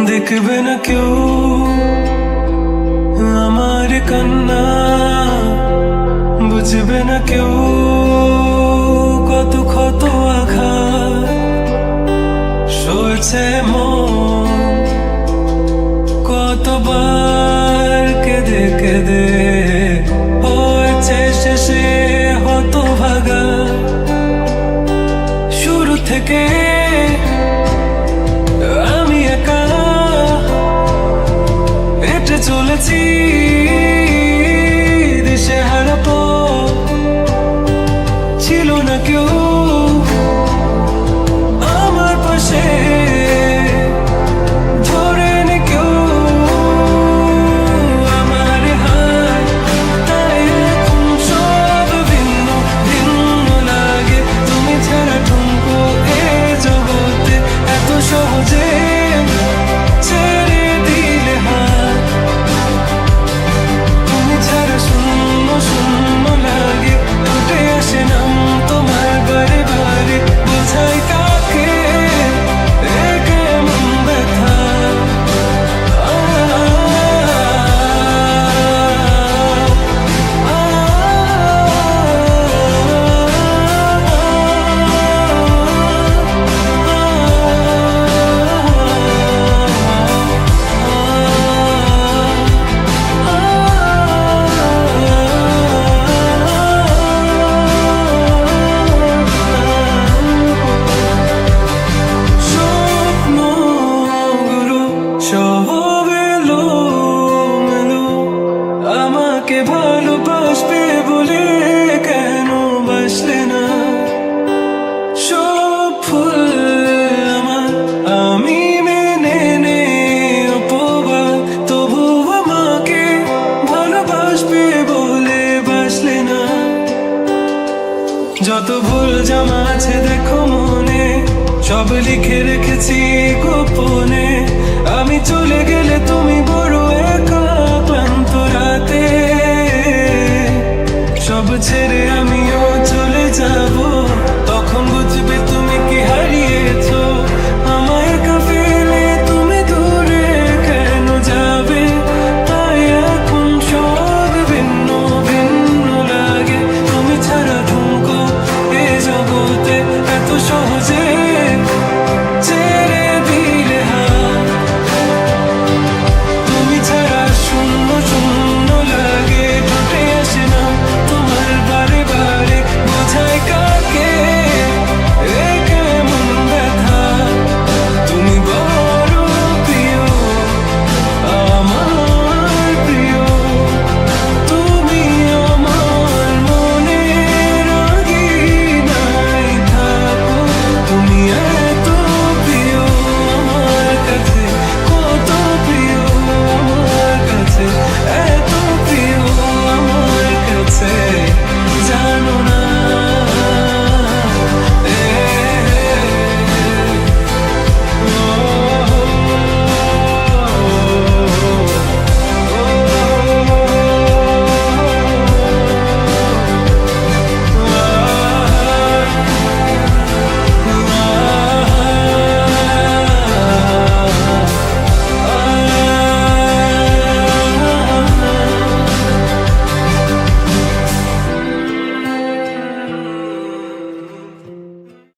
দেখবে না কেউ আমার কান্না, বুঝবে না কেউ কত ক্ষত আঘাত সয়েছে মন, কতবার কেঁদে কেঁদে হয়েছে শেষে হতভাগা। শুরু থেকে আমি একা হেঁটে চলেছি দিশে হারা পথ, ছিল না কেউ আমার পাশে, ধরে নে কেউ আমার হাত। তাই এখন সব ভিন্ন ভিন্ন লাগে, তুমি ছাড়া ঠুমকো এ জগতে এত সহজে ছেড়ে দিলে হাত। তুমি ছাড়া শূন্য শূন্য লাগে, উঠে আসে নাম তোমার বারে বারে, বোঝাই কাকে এ কেমন ব্যথা। স্বপ্নগুলো সব এলোমেলো, আমাকে ভালোবাসবে বলে কেন বাসলে না? সব ফুল আমার আমি মেনে নে অপবাদ, তবু আমাকে ভালোবাসবে বলে বাসলে না। যত ভুল জামা আছে দেখো মনে, সব লিখে রেখেছি গোপনে, আমি চলে গেলে তুমি